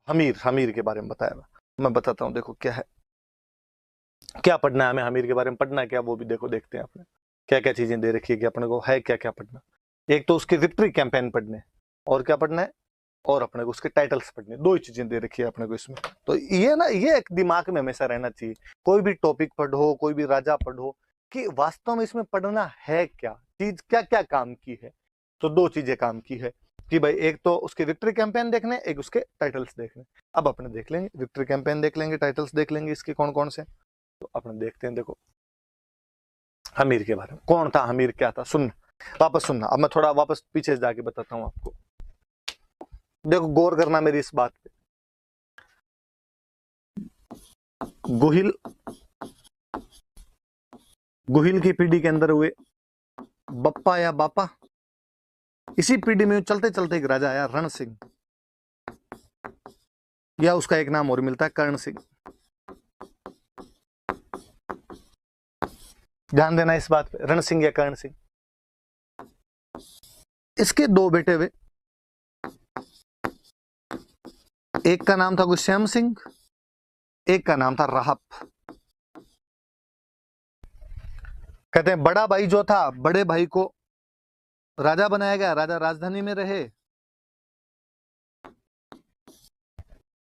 हमीर, हमीर के बारे में बताया मैं बताता हूँ। देखो क्या है, क्या पढ़ना है हमें, हमीर के बारे में पढ़ना है क्या, वो भी देखो देखते हैं अपने क्या क्या चीजें दे रखी है कि अपने को है क्या क्या पढ़ना। एक तो उसके विक्ट्री कैंपेन पढ़ने, और क्या पढ़ना है, और अपने को उसके टाइटल्स पढ़ने, दो ही चीजें दे रखी है अपने को इसमें। तो ये ना, ये एक दिमाग में हमेशा रहना चाहिए, कोई भी टॉपिक पढ़ो, कोई भी राजा पढ़ो, कि वास्तव में इसमें पढ़ना है क्या चीज, क्या क्या काम की है। तो दो चीजें काम की है कि भाई एक तो उसके विक्ट्री कैंपेन देखने, एक उसके टाइटल्स देखने। अब अपने देख लेंगे, विक्ट्री कैंपेन देख लेंगे, टाइटल्स देख लेंगे इसके कौन कौन से। तो अपने देखते हैं, देखो हमीर के बारे में, कौन था हमीर, क्या था, सुन वापस सुनना। अब मैं थोड़ा वापस पीछे जाके बताता हूँ आपको, देखो गौर करना मेरी इस बात पे। गुहिल, गुहिल की पीढ़ी के अंदर हुए बप्पा या बापा, इसी पीढ़ी में चलते चलते एक राजा आया रण सिंह, या उसका एक नाम और मिलता है कर्ण सिंह। ध्यान देना इस बात पे, रण सिंह या कर्ण सिंह। इसके दो बेटे हुए, एक का नाम था गुश्याम सिंह, एक का नाम था राहप। कहते हैं बड़ा भाई जो था, बड़े भाई को राजा बनाया गया, राजा राजधानी में रहे,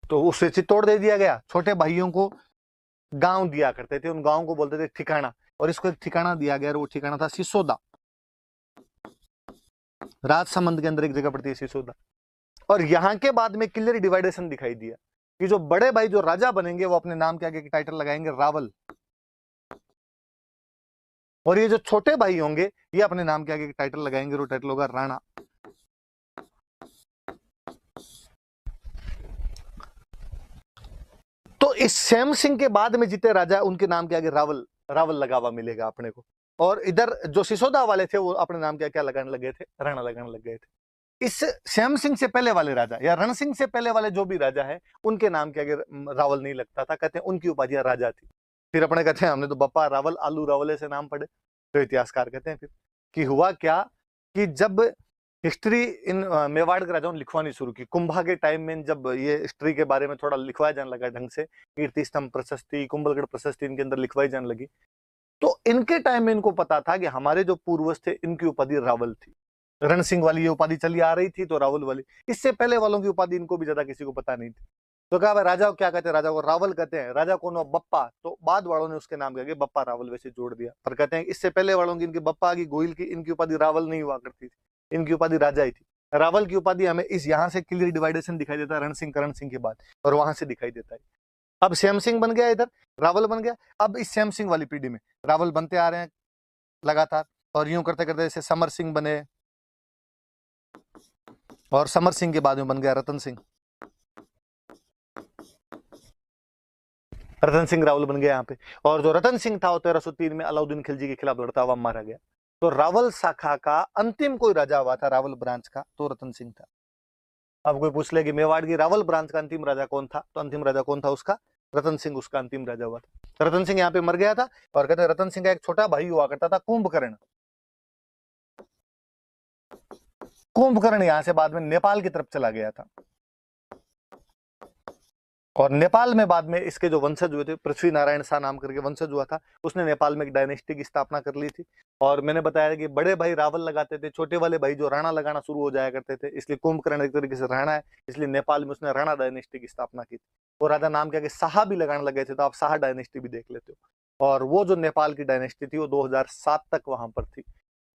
तो उसे चित्तौड़ दे दिया गया। छोटे भाइयों को गांव दिया करते थे, उन गांव को बोलते थे ठिकाना, और इसको एक ठिकाना दिया गया, और वो ठिकाना था सिसोदा। राजसमंद के अंदर एक जगह पड़ती है सिसोदा। और यहां के बाद में क्लियर डिवाइडेशन दिखाई दिया कि जो बड़े भाई जो राजा बनेंगे वो अपने नाम के आगे टाइटल लगाएंगे रावल, और ये जो छोटे भाई होंगे ये अपने नाम के आगे टाइटल लगाएंगे, वो टाइटल होगा राणा। तो इस श्याम सिंह के बाद में जितने राजा उनके नाम के आगे रावल, रावल लगा हुआ मिलेगा अपने को। और इधर जो सिसोदा वाले थे वो अपने नाम के क्या लगाने लगे थे, राणा लगाने लग गए थे। इस श्याम सिंह से पहले वाले राजा या रण सिंह से पहले वाले जो भी राजा है उनके नाम के आगे रावल नहीं लगता था, कहते हैं उनकी उपाधियां राजा थी। फिर अपने कहते हैं हमने तो बप्पा रावल आलू रावले से नाम पढ़े। तो इतिहासकार कहते हैं फिर कि हुआ क्या, कि जब हिस्ट्री इन मेवाड़ के राजाओं ने लिखवानी शुरू की, कुंभा के टाइम में जब ये हिस्ट्री के बारे में थोड़ा लिखवाया जाने लगा ढंग से, कीर्ति स्तंभ प्रशस्ति, कुंभलगढ़ प्रशस्ति इनके अंदर लिखवाई जाने लगी, तो इनके टाइम में इनको पता था कि हमारे जो पूर्वज थे इनकी उपाधि रावल थी। रण सिंह वाली ये उपाधि चली आ रही थी, तो रावल वाली, इससे पहले वालों की उपाधि इनको भी ज्यादा किसी को पता नहीं थी। तो कहा भाई राजा को क्या कहते हैं, राजा को रावल कहते हैं, राजा को बप्पा, तो बाद वालों ने उसके नाम के आगे बप्पा रावल वैसे जोड़ दिया। पर कहते हैं इससे पहले वालों की, इनकी बप्पा की, गोहिल की, इनकी उपाधि रावल नहीं हुआ करती थी, इनकी उपाधि राजा ही थी। रावल की उपाधि हमें इस यहां से क्लियर डिवाइडेशन दिखाई देता है रण सिंह करण सिंह के बाद, और वहां से दिखाई देता है। अब श्याम सिंह बन गया, इधर रावल बन गया। अब इस श्याम सिंह वाली पीढ़ी में रावल बनते आ रहे हैं लगातार, और यूं करते करते जैसे समर सिंह बने, और समर सिंह के बाद में बन गया रतन सिंह। रतन सिंह रावल बन गया यहाँ पे। और जो रतन सिंह था वो 1303 में अलाउद्दीन खिलजी के खिलाफ लड़ता हुआ मारा गया। तो रावल शाखा का अंतिम कोई राजा हुआ था रावल ब्रांच का, तो रतन सिंह था। अब कोई पूछ ले कि मेवाड़ की रावल ब्रांच का अंतिम राजा कौन था, तो अंतिम राजा कौन था उसका, रतन सिंह उसका अंतिम राजा हुआ था। रतन सिंह यहाँ पे मर गया था। और कहते हैं रतन सिंह का एक छोटा भाई हुआ करता था कुंभकर्ण। कुंभकर्ण यहाँ से बाद में नेपाल की तरफ चला गया था, और नेपाल में बाद में इसके जो वंशज हुए थे, पृथ्वी नारायण शाह नाम करके वंशज हुआ था, उसने नेपाल में एक डायनेस्टी की स्थापना कर ली थी। और मैंने बताया कि बड़े भाई रावल लगाते थे, छोटे वाले भाई जो राणा लगाना शुरू हो जाया करते थे, इसलिए कुंभकर्ण एक तरीके से राणा है, इसलिए नेपाल में उसने राणा डायनेस्टी की स्थापना की थी। और राजा नाम के आगे शाह भी लगाने लगे थे, तो आप शाह डायनेस्टी भी देख लेते हो। और वो जो नेपाल की डायनेस्टी थी वो 2007 तक वहां पर थी।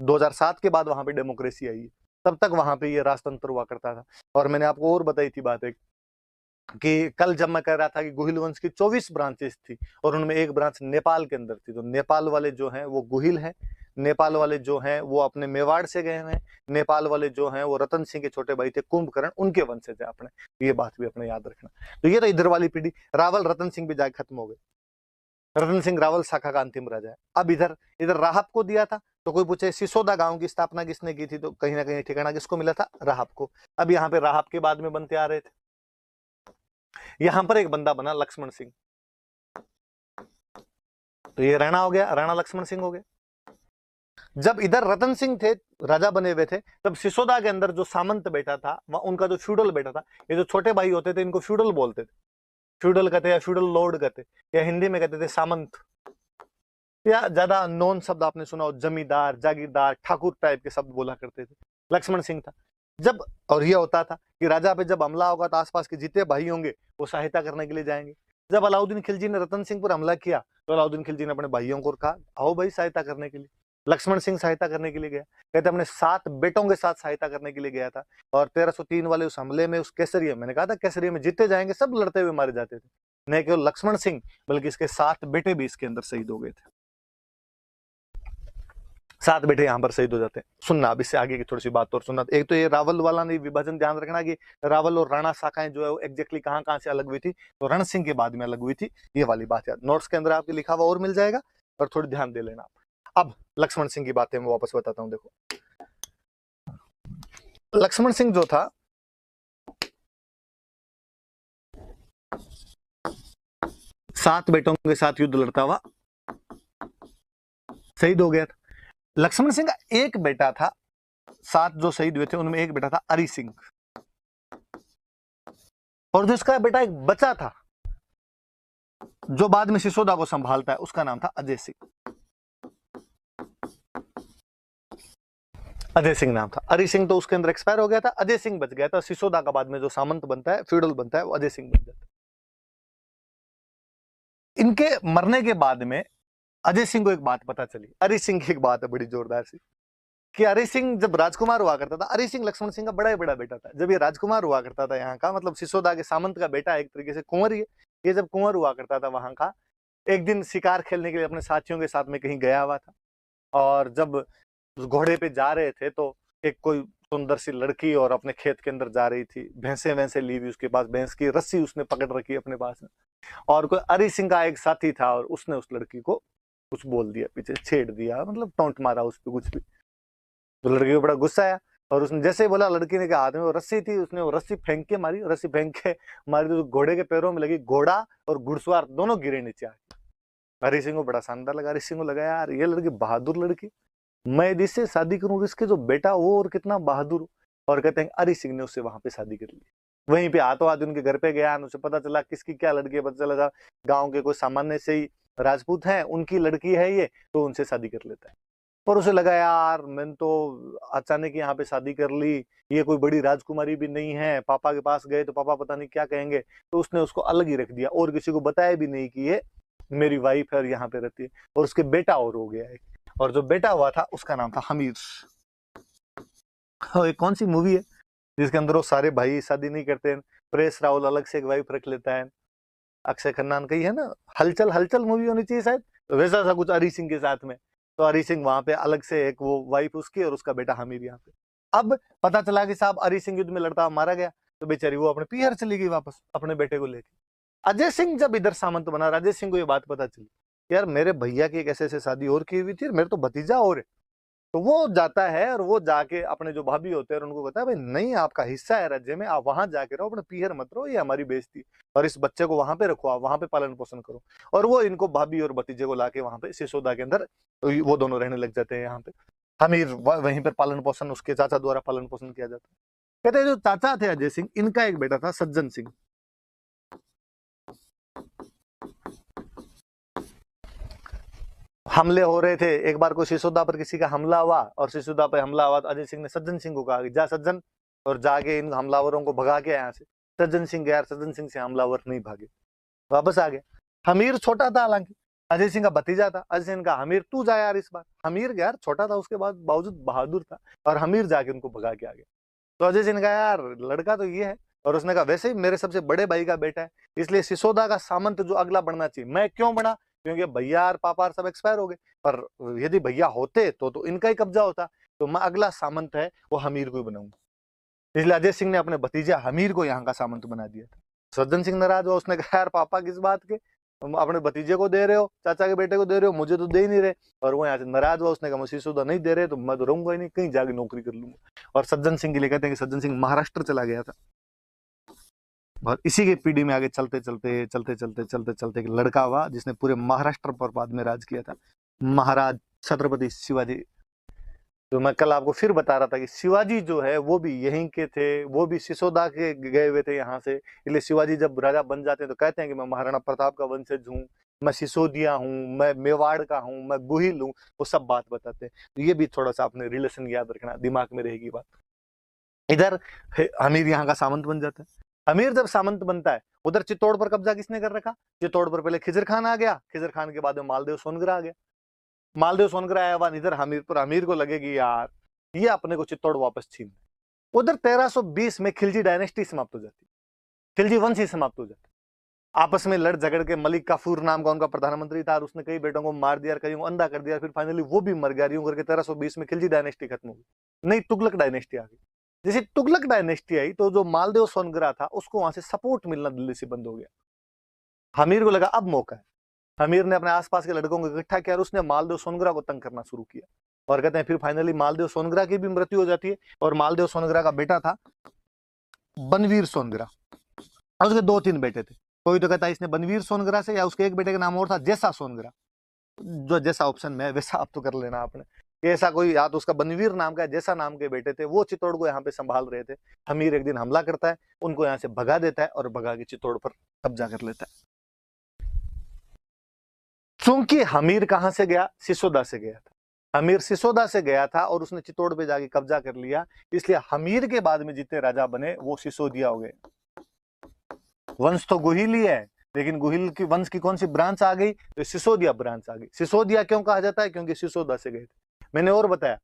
2007 के बाद वहां पे डेमोक्रेसी आई है, तब तक वहां पे ये राजतंत्र हुआ करता था। और मैंने आपको और बताई थी बात एक, कि कल जब मैं कह रहा था कि गुहिल वंश की 24 ब्रांचेस थी, और उनमें एक ब्रांच नेपाल के अंदर थी। तो नेपाल वाले जो हैं वो गुहिल हैं, नेपाल वाले जो हैं वो अपने मेवाड़ से गए हैं, नेपाल वाले जो हैं वो रतन सिंह के छोटे भाई थे कुंभकर्ण, उनके वंशज है अपने। ये बात भी अपने याद रखना। तो ये तो इधर वाली पीढ़ी, रावल रतन सिंह भी जाके खत्म हो गए। रतन सिंह रावल शाखा का अंतिम राजा है। अब इधर इधर राहब को दिया था। तो कोई पूछे सिसोदा गांव की स्थापना किसने की थी, तो कहीं ना कहीं ठिकाना किसको मिला था, राहब को। अब यहाँ पे राहब के बाद में बनते आ रहे थे। यहां पर एक बंदा बना लक्ष्मण सिंह, तो ये राणा हो गया, राणा लक्ष्मण सिंह हो गया। जब इधर रतन सिंह थे, राजा बने हुए थे, तब सिसोदा के अंदर जो सामंत बैठा था, उनका जो फ्यूडल बैठा था, ये जो छोटे भाई होते थे इनको फ्यूडल बोलते थे, फ्यूडल कहते या फ्यूडल लॉर्ड कहते, या हिंदी में कहते थे सामंत, या ज्यादा नॉन शब्द आपने सुना हो, जमींदार, जागीरदार, ठाकुर टाइप के शब्द बोला करते थे। लक्ष्मण सिंह था जब, और यह होता था कि राजा पे जब हमला होगा तो आसपास के जितने भाई होंगे वो सहायता करने के लिए जाएंगे। जब अलाउद्दीन खिलजी ने रतन सिंह पर हमला किया तो अलाउद्दीन खिलजी ने अपने भाइयों को कहा आओ भाई सहायता करने के लिए। लक्ष्मण सिंह सहायता करने के लिए गया, कहते अपने 7 बेटों के साथ सहायता करने के लिए गया था। और 1303 वाले उस हमले में, उस केसरिया, मैंने कहा था केसरिया में जितने जाएंगे सब लड़ते हुए मारे जाते थे, न केवल लक्ष्मण सिंह बल्कि इसके 7 बेटे भी इसके अंदर शहीद हो गए थे। 7 बेटे यहाँ पर शहीद हो जाते हैं। सुनना अब इससे आगे की थोड़ी सी बात और सुनना। एक तो ये रावल वाला नहीं विभाजन ध्यान रखना कि रावल और राणा शाखाएं जो है वो एग्जैक्टली कहाँ से अलग हुई थी, तो रण सिंह के बाद में अलग हुई थी, ये वाली बात याद। नोट्स के अंदर आपके लिखा हुआ और मिल जाएगा, और थोड़ी ध्यान दे लेना। अब लक्ष्मण सिंह की बातें मैं वापस बताता हूं। देखो लक्ष्मण सिंह जो था, सात बेटों के साथ युद्ध लड़ता हुआ शहीद हो गया था। लक्ष्मण सिंह का एक बेटा था, 7 जो शहीद हुए थे उनमें एक बेटा था अरि सिंह, और जो इसका बेटा एक बच्चा था जो बाद में सिसोदा को संभालता है, उसका नाम था अजय सिंह। अजय सिंह नाम था। अरि सिंह तो उसके अंदर एक्सपायर हो गया था, अजय सिंह बच गया था। सिसोदा का बाद में जो सामंत बनता है, फ्यूडल बनता है, वो अजय सिंह बन जाता है। इनके मरने के बाद में अजय सिंह को एक बात पता चली, अरि सिंह की एक बात है बड़ी जोरदार सी, कि अरि सिंह जब राजकुमार हुआ करता था, अरि सिंह लक्ष्मण सिंह का बड़ा ही बड़ा बेटा था, जब ये राजकुमार हुआ करता था यहाँ का, मतलब सिसोदा के सामंत का बेटा, एक तरीके से कुंवर ही है, ये जब कुंवर हुआ करता था वहां का, एक दिन शिकार खेलने के लिए अपने साथियों के साथ में कहीं गया हुआ था, और जब घोड़े पे जा रहे थे तो एक कोई सुंदर सी लड़की और अपने खेत के अंदर जा रही थी, भैंसे वैंसे ली हुई उसके पास, भैंस की रस्सी उसने पकड़ रखी अपने पास में, और कोई अरि सिंह का एक साथी था और उसने उस लड़की को कुछ बोल दिया, पीछे छेड़ दिया, मतलब टोंट मारा उस पर कुछ भी। तो लड़की को बड़ा गुस्सा आया, और उसने जैसे ही बोला, लड़की ने के हाथ में वो रस्सी थी, उसने वो रस्सी फेंक के मारी, रस्सी फेंक के मारी तो घोड़े के पैरों में लगी, घोड़ा और घुड़सवार दोनों गिरे नीचे आके। हरि सिंह को बड़ा शानदार लगा, हरि सिंह को लगा यार ये लड़की बहादुर लड़की, मैं यदि इससे शादी करूं, इसके जो बेटा वो और कितना बहादुर। और कहते हैं हरि सिंह ने उससे वहां पे शादी कर ली। वहीं पे हाथों हाथ उनके घर पे गया, उसे पता चला किसकी क्या लड़की है, पता चला गाँव के कोई सामान्य से ही राजपूत है, उनकी लड़की है ये, तो उनसे शादी कर लेता है। पर उसे लगा यार मैंने तो अचानक यहाँ पे शादी कर ली, ये कोई बड़ी राजकुमारी भी नहीं है, पापा के पास गए तो पापा पता नहीं क्या कहेंगे, तो उसने उसको अलग ही रख दिया, और किसी को बताया भी नहीं कि ये मेरी वाइफ है और यहाँ पे रहती है। और उसके बेटा और हो गया है, और जो बेटा हुआ था उसका नाम था हमीर। एक कौन सी मूवी है जिसके अंदर वो सारे भाई शादी नहीं करते हैं, परेश रावल अलग से एक वाइफ रख लेता है, अक्षय खन्ना कही है ना, हलचल, हलचल मूवी होनी चाहिए शायद, तो वैसा सा कुछ हरि सिंह के साथ में। तो हरि सिंह वहां पे अलग से एक वो वाइफ उसकी और उसका बेटा हमीर यहाँ पे। अब पता चला कि साहब हरि सिंह युद्ध में लड़ता मारा गया, तो बेचारी वो अपने पीहर चली गई वापस अपने बेटे को लेके। अजय सिंह जब इधर सामंत बना, अजय सिंह को ये बात पता चली यार मेरे भैया की एक ऐसे ऐसे शादी और की हुई थी, मेरे तो भतीजा और है। तो वो जाता है और वो जाके अपने जो भाभी होते हैं उनको कहता है भाई नहीं आपका हिस्सा है राज्य में, आप वहां जाके रहो, अपने पीहर मत रहो, ये हमारी बेइज्जती, और इस बच्चे को वहां पे रखो, आप वहां पे पालन पोषण करो। और वो इनको भाभी और भतीजे को लाके वहां पे सिसोदा के अंदर वो दोनों रहने लग जाते हैं यहाँ पे। हमीर वहीं पर पालन पोषण उसके चाचा द्वारा पालन पोषण किया जाता है। कहते हैं जो चाचा थे अजय सिंह, इनका एक बेटा था सज्जन सिंह। हमले हो रहे थे, एक बार को सिसोदा पर किसी का हमला हुआ, और सिसोदा पर हमला हुआ तो अजय सिंह ने सज्जन सिंह को कहा कि जा सज्जन, और जाके इन हमलावरों को भगा के यहाँ से। सज्जन सिंह गया, सज्जन सिंह से हमलावर नहीं भागे, वापस आ गया। हमीर छोटा था, हालांकि अजय सिंह का भतीजा था। अजय सिंह का हमीर तू जा यार इस बार। हमीर गया, छोटा था उसके बाद बावजूद बहादुर था, और हमीर जाके उनको भगा के आ गया। तो अजय सिंह ने कहा यार लड़का तो ये है, और उसने कहा वैसे ही मेरे सबसे बड़े भाई का बेटा है, इसलिए सिसोदा का सामंत जो अगला बनना चाहिए। मैं क्यों बना, क्योंकि भैया और पापा सब एक्सपायर हो गए, पर यदि भैया होते तो इनका ही कब्जा होता, तो मैं अगला सामंत है वो हमीर को ही बनाऊंगा। इसलिए अजय सिंह ने अपने भतीजा हमीर को यहाँ का सामंत बना दिया था। सज्जन सिंह नाराज हुआ, उसने कहा यार पापा किस बात के, तुम अपने भतीजे को दे रहे हो, चाचा के बेटे को दे रहे हो, मुझे तो दे ही नहीं रहे। और वो यहाँ से नाराज हुआ, उसने कहा मैं सिसोदा नहीं दे रहे तो मैं तो रहूंगा ही नहीं, कहीं जाके नौकरी कर लूंगा। और सज्जन सिंह के लिए कहते हैं कि सज्जन सिंह महाराष्ट्र चला गया था। और इसी के पीढ़ी में आगे चलते चलते चलते चलते चलते चलते एक लड़का हुआ जिसने पूरे महाराष्ट्र पर बाद में राज किया था, महाराज छत्रपति शिवाजी तो मैं कल आपको फिर बता रहा था कि शिवाजी जो है वो भी यहीं के थे, वो भी सिसोदा के गए हुए थे यहाँ से। इसलिए शिवाजी जब राजा बन जाते हैं तो कहते हैं कि मैं महाराणा प्रताप का वंशज हूँ, मैं सिसोदिया हूँ, मैं मेवाड़ का हूँ, मैं गुहिल हूँ, वो सब बात बताते हैं। तो ये भी थोड़ा सा अपने रिलेशन याद रखना, दिमाग में रहेगी बात। इधर अमीर यहाँ का सामंत बन जाता है। अमीर जब सामंत बनता है, उधर चित्तौड़ पर कब्जा किसने कर रखा? चित्तौड़ पर पहले खिजर खान आ गया, खिजर खान के बाद में मालदेव सोनगरा आ गया। मालदेव सोनगरा आया हुआ इधर हमीर पर, अमीर को लगेगी यार ये अपने को चित्तौड़ वापस छीन। उधर 1320 में खिलजी डायनेस्टी समाप्त हो जाती, खिलजी वंश ही समाप्त हो जाता। आपस में लड़ झगड़ के मलिक काफूर नाम का उनका प्रधानमंत्री था, और उसने कई बेटों को मार दिया, कईयों को अंधा कर दिया, फिर फाइनली वो भी मर गया। यूं करके 1320 में खिलजी डायनेस्टी खत्म हो गई, नई तुगलक डायनेस्टी आ गई। जैसे तुगलक डायनेस्टी आई तो जो मालदेव सोनगरा था उसको वहां से सपोर्ट मिलना दिल्ली से बंद हो गया। हमीर को लगा अब मौका है, हमीर ने अपने आसपास के लड़कों को इकट्ठा किया और उसने मालदेव सोनगरा को तंग करना शुरू किया। और कहते हैं फिर फाइनली मालदेव सोनगरा की भी मृत्यु हो जाती है, और मालदेव सोनगरा का बेटा था बनवीर सोनगरा, और उसके 2-3 बेटे थे। कोई तो कहता है इसने बनवीर सोनगरा से, या उसके एक बेटे का नाम और था जैसा सोनगरा, जो जैसा ऑप्शन में है वैसा आप तो कर लेना आपने। ऐसा कोई या तो उसका बनवीर नाम का जैसा नाम के बेटे थे, वो चित्तौड़ को यहाँ पे संभाल रहे थे। हमीर एक दिन हमला करता है, उनको यहाँ से भगा देता है और भगा के चित्तौड़ पर कब्जा कर लेता है। चूंकि हमीर कहां से गया? सिसोदा से गया था। हमीर सिसोदा से गया था और उसने चित्तौड़ पे जाके कब्जा कर लिया, इसलिए हमीर के बाद में जितने राजा बने वो सिसोदिया हो गए। वंश तो गुहिल ही है, लेकिन गुहिल की वंश की कौन सी ब्रांच आ गई? तो सिसोदिया ब्रांच आ गई। सिसोदिया क्यों कहा जाता है? क्योंकि सिसोदा से गए थे। मैंने और बताया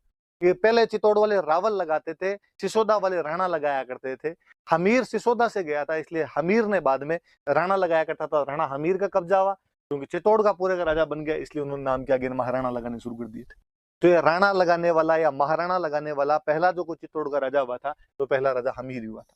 कि पहले चित्तौड़ वाले रावल लगाते थे, सिसोदा वाले राणा लगाया करते थे। हमीर सिसोदा से गया था, इसलिए हमीर ने बाद में राणा लगाया करता था, राणा हमीर का कब्जा हुआ। क्योंकि चित्तौड़ का पूरे का राजा बन गया, इसलिए उन्होंने नाम क्या किया? महाराणा लगाने शुरू कर दिए थे। तो ये राणा लगाने वाला या महाराणा लगाने वाला पहला जो कोई चित्तौड़ का राजा हुआ था, तो पहला राजा हमीर हुआ था।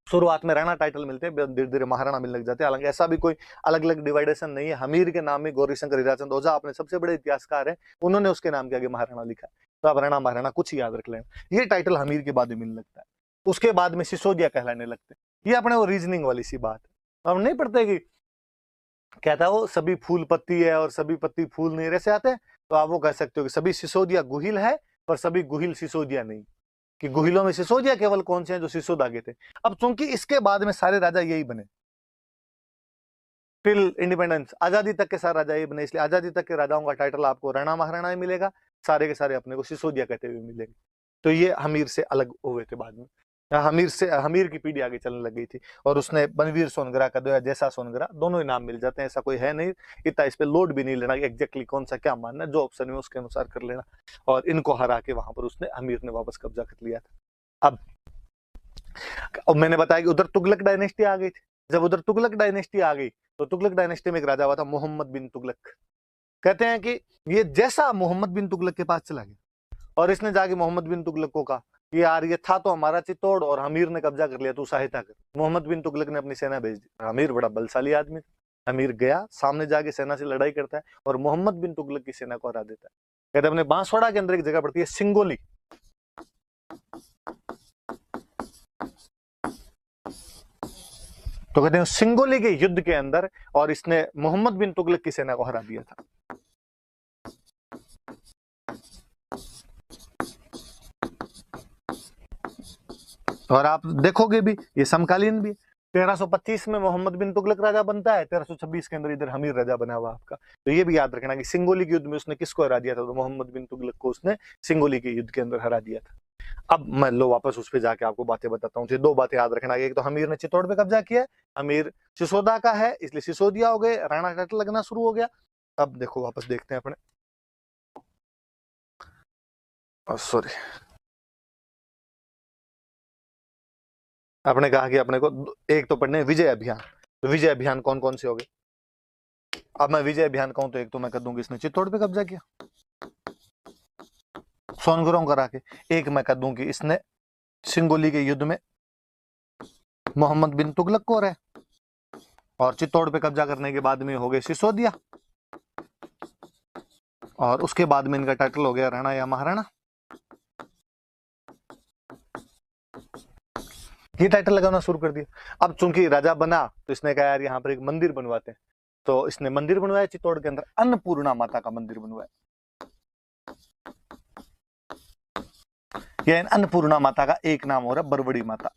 शुरुआत में राणा टाइटल मिलते हैं, धीरे धीरे महाराणा मिलने लग जाते हैं। हालांकि ऐसा भी कोई अलग अलग डिवाइडेशन नहीं है। हमीर के नाम में गौरी शंकर हीराचंद ओझा अपने सबसे बड़े इतिहासकार हैं, उन्होंने उसके नाम के आगे महाराणा लिखा है। तो आप राणा महाराणा कुछ ही याद रख लेना। ये टाइटल हमीर के बाद में मिलने लगता है, उसके बाद में सिसोदिया कहलाने लगते हैं। ये अपने वो रीजनिंग वाली सी बात है। हम नहीं पढ़ते कि कहता है वो सभी फूल पत्ती है और सभी पत्ती फूल नहीं, ऐसे आते हैं। तो आप वो कह सकते हो कि सभी सिसोदिया गुहिल है, पर सभी गुहिल सिसोदिया नहीं, कि गुहिलों में सिसोदिया केवल कौन से हैं? जो सिसोदा के थे। अब चूंकि इसके बाद में सारे राजा यही बने, टिल इंडिपेंडेंस, आजादी तक के सारे राजा यही बने, इसलिए आजादी तक के राजाओं का टाइटल आपको राणा महाराणा ही मिलेगा, सारे के सारे अपने को सिसोदिया कहते हुए मिलेंगे। तो ये हमीर से अलग हुए थे बाद में। हमीर से हमीर की पीढ़ी आगे चलने लग गई थी, और उसने बनवीर सोनगरा का दो जैसा सोनगरा, दोनों ही नाम मिल जाते हैं, ऐसा कोई है नहीं। इतना इस पे लोड भी नहीं लेना एग्जैक्टली कौन सा क्या मानना है, जो ऑप्शन है उसके अनुसार कर लेना। और इनको हरा के वहां पर उसने हमीर ने वापस कब्जा कर लिया था। अब मैंने बताया कि उधर तुगलक डायनेस्टी आ गई थी। जब उधर तुगलक डायनेस्टी आ गई तो तुगलक डायनेस्टी में एक राजा हुआ था मोहम्मद बिन तुगलक। कहते हैं कि ये जैसा मोहम्मद बिन तुगलक के पास चला गया, और इसने जाके मोहम्मद बिन तुगलक को कहा कि यार ये था तो हमारा चित्तौड़ और हमीर ने कब्जा कर लिया, तू सहायता कर। मोहम्मद बिन तुगलक ने अपनी सेना भेज दी। हमीर बड़ा बलशाली आदमी था। हमीर गया, सामने जाके सेना से लड़ाई करता है और मोहम्मद बिन तुगलक की सेना को हरा देता है। कहते अपने बांसवाड़ा के अंदर एक जगह पड़ती है सिंगोली, तो कहते हैं सिंगोली के युद्ध के अंदर, और इसने मोहम्मद बिन तुगलक की सेना को हरा दिया था। और आप देखोगे भी ये समकालीन भी। 1325 में मोहम्मद बिन तुगलक राजा बनता है, 1326 के अंदर इधर हमीर राजा बना हुआ आपका। तो ये भी याद रखना कि सिंगोली के युद्ध में उसने किसको हरा दिया था? तो मोहम्मद बिन तुगलक को उसने सिंगोली के युद्ध के अंदर हरा दिया था। अब मैं लो वापस उस पर जाके आपको बातें बताता हूँ। दो बातें याद रखना, एक तो हमीर ने चित्तौड़ पे कब्जा किया, हमीर सिसोदा का है इसलिए सिसोदिया हो गए, राणा टाइटल लगना शुरू हो गया। अब देखो वापस देखते हैं अपने, सॉरी, आपने कहा कि अपने को एक तो पढ़ने विजय अभियान। तो विजय अभियान कौन कौन से हो गए? अब मैं विजय अभियान कहूं तो एक तो मैं कर दूंगी इसने चित्तौड़ पे कब्जा किया सोनगरों करा के, एक मैं कर दूंगी इसने सिंगोली के युद्ध में मोहम्मद बिन तुगलक को रहे, और चित्तौड़ पे कब्जा करने के बाद में हो गए सिसोदिया, और उसके बाद में इनका टाइटल हो गया राणा या महाराणा। ये टाइटल लगाना शुरू कर दिया। अब चूंकि राजा बना तो इसने कहा यार यहाँ पर एक मंदिर बनवाते हैं, तो इसने मंदिर बनवाया चित्तौड़ के अंदर, अन्नपूर्णा माता का मंदिर बनवाया। या इन अन्नपूर्णा माता का एक नाम हो रहा है बरबड़ी माता।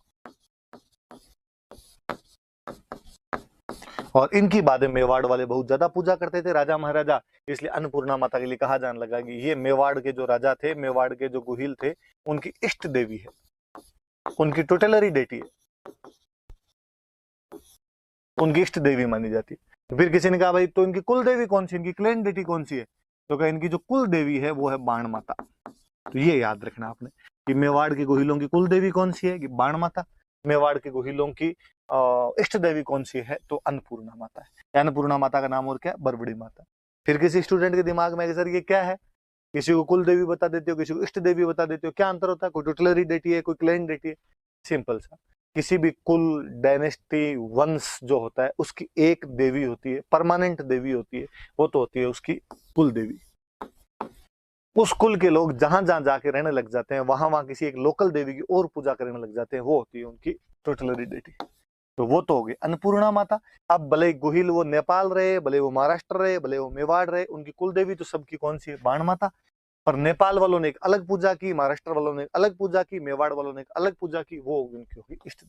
और इनकी बातें मेवाड़ वाले बहुत ज्यादा पूजा करते थे, राजा महाराजा, इसलिए अन्नपूर्णा माता के लिए कहा जाने लगा कि ये मेवाड़ के जो राजा थे, मेवाड़ के जो गुहिल थे, उनकी इष्ट देवी है, उनकी टुटेलरी डेटी है, उनकी इष्ट देवी मानी जाती है। फिर किसी ने कहा भाई तो इनकी कुल देवी कौन सी, इनकी क्लेन डेटी कौन सी है, तो कहा इनकी जो कुल देवी है वो है बाण माता। तो ये याद रखना आपने कि मेवाड़ के गुहिलों की कुल देवी कौन सी है, कि बाण माता। मेवाड़ के गुहिलों की इष्ट देवी कौन सी है, तो अन्नपूर्णा माता है। अन्नपूर्णा माता का नाम और क्या है, बरबड़ी माता। फिर किसी स्टूडेंट के दिमाग में सर ये क्या है, किसी को कुल देवी बता देते हो, किसी को इष्ट देवी बता देते हो, क्या अंतर होता है, कोई टुटलरी डेटी है, कोई क्लेन डेटी है। सिंपल सा, किसी भी कुल डायनेस्टी वंश जो होता है उसकी एक देवी होती है, परमानेंट देवी होती है, वो तो होती है उसकी कुल देवी। उस कुल के लोग जहां जहां जाके रहने लग जाते हैं, वहां वहां किसी एक लोकल देवी की और पूजा करने लग जाते हैं, वो होती है उनकी टुटलरी डेटी। तो वो तो हो गई अन्नपूर्णा माता। अब भले गुहिल वो नेपाल रहे, भले वो महाराष्ट्र रहे, भले वो मेवाड़ रहे, उनकी कुल देवी तो सबकी कौन सी है, बाण माता। पर नेपाल वालों ने एक अलग पूजा की, महाराष्ट्र वालों ने एक अलग पूजा की, मेवाड़ वालों ने एक अलग पूजा की, वो उनकी होगी इष्ट।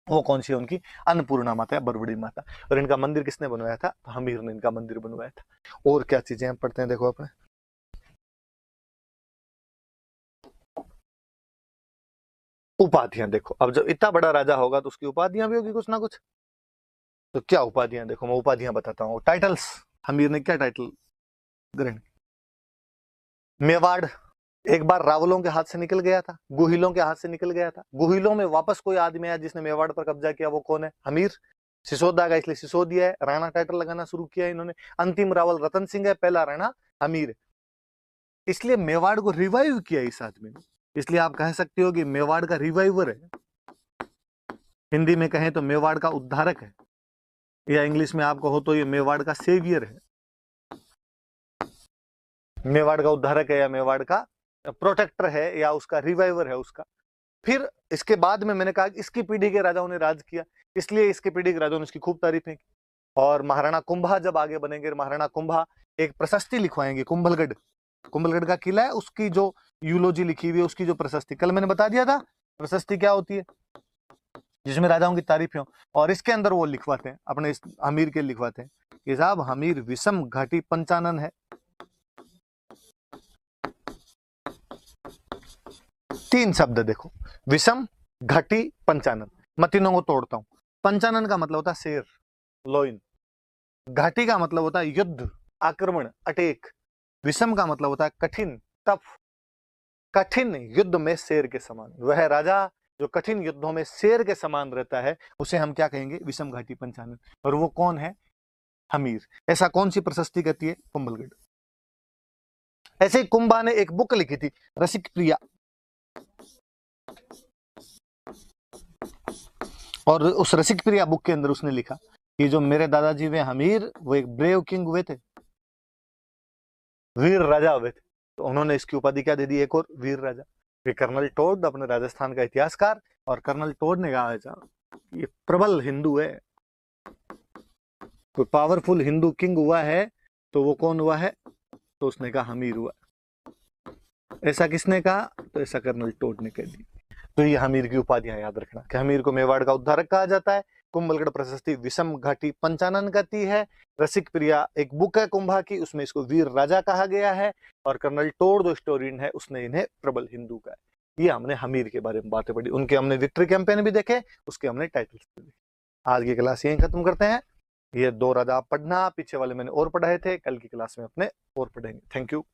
वो कौन सी है उनकी, अन्नपूर्णा माता या बरबड़ी माता। और इनका मंदिर किसने बनवाया था, हमीर ने इनका मंदिर बनवाया था। और क्या चीजें हम पढ़ते हैं देखो अपने, उपाधियां देखो। अब जब इतना बड़ा राजा होगा तो उसकी उपाधियां भी होगी कुछ ना कुछ। तो क्या उपाधियां, देखो मैं उपाधियां बताता हूँ। टाइटल्स, हमीर ने क्या टाइटल ग्रहण, मेवाड़ एक बार रावलों के हाथ से निकल गया था, गुहिलों के हाथ से निकल गया था। गुहिलों में वापस कोई आदमी आया जिसने मेवाड़ पर कब्जा किया, वो कौन है, हमीर। सिसोदा का इसलिए सिसोदिया है, राणा टाइटल लगाना शुरू किया इन्होंने। अंतिम रावल रतन सिंह है, पहला राणा हमीर। इसलिए मेवाड़ को रिवाइव किया इस आदमी ने, इसलिए आप कह सकते हो कि मेवाड़ का रिवाइवर है। हिंदी में कहें तो मेवाड़ का उद्धारक है, या इंग्लिश में आपको हो तो ये मेवाड़ का सेवियर है। मेवाड़ का उद्धारक है, या मेवाड़ का प्रोटेक्टर है, या उसका रिवाइवर है उसका। फिर इसके बाद में मैंने कहा इसकी पीढ़ी के राजाओं ने राज किया, इसलिए इसकी पीढ़ी के राजाओं ने इसकी खूब तारीफें की। और महाराणा कुंभा जब आगे बनेंगे, महाराणा कुंभा एक प्रशस्ति लिखवाएंगे, कुंभलगढ़, कुंभलगढ़ का किला है, उसकी जो यूलोजी लिखी हुई है, उसकी जो प्रशस्ति, कल मैंने बता दिया था प्रशस्ति क्या होती है, जिसमें राजाओं की तारीफें हो। और इसके अंदर वो लिखवाते हैं, अपने इस हमीर के लिखवाते हैं कि साहब हमीर विषम घाटी पंचानन है। 3 शब्द देखो, विषम घाटी पंचानन। मैं तीनों को तोड़ता हूं। पंचानन का मतलब होता है शेर, लोइन। घाटी का मतलब होता है युद्ध, आक्रमण, अटैक। विषम का मतलब होता है कठिन, टफ। कठिन युद्ध में शेर के समान, वह राजा जो कठिन युद्धों में शेर के समान रहता है, उसे हम क्या कहेंगे, विषम घाटी पंचानन। और वो कौन है, हमीर। ऐसा कौन सी प्रशस्ति कहती है, कुंभलगढ़। ऐसे ही कुंभा ने एक बुक लिखी थी, रसिक प्रिया। और उस रसिक प्रिया बुक के अंदर उसने लिखा कि जो मेरे दादाजी वे हमीर, वो एक ब्रेव किंग हुए थे, वीर राजा हुए थे। तो उन्होंने इसकी उपाधि क्या दे दी, एक और वीर राजा। फिर कर्नल टोड, अपने राजस्थान का इतिहासकार, और कर्नल टोड ने कहा ये प्रबल हिंदू है, कोई पावरफुल हिंदू किंग हुआ है तो वो कौन हुआ है, तो उसने कहा हमीर हुआ। ऐसा किसने कहा, तो ऐसा कर्नल टोड ने कह दी। तो ये हमीर की उपाधियां याद रखना कि हमीर को मेवाड़ का उद्धारक कहा जाता है, कुंभलगढ़ प्रशस्ति विषम घाटी पंचानन कहती है, रसिक प्रिया एक बुक है कुंभा की, उसमें इसको वीर राजा कहा गया है, और कर्नल टोड जो हिस्टोरियन है उसने इन्हें प्रबल हिंदू कहा है। ये हमने हमीर के बारे में बातें पढ़ी, उनके हमने विक्ट्री कैंपेन भी देखे, उसके हमने टाइटल्स भी देखे। आज की क्लास यहीं खत्म करते हैं। ये 2 राजा आप पढ़ना, पीछे वाले मैंने और पढ़ाए थे, कल की क्लास में अपने और पढ़ेंगे। Thank you.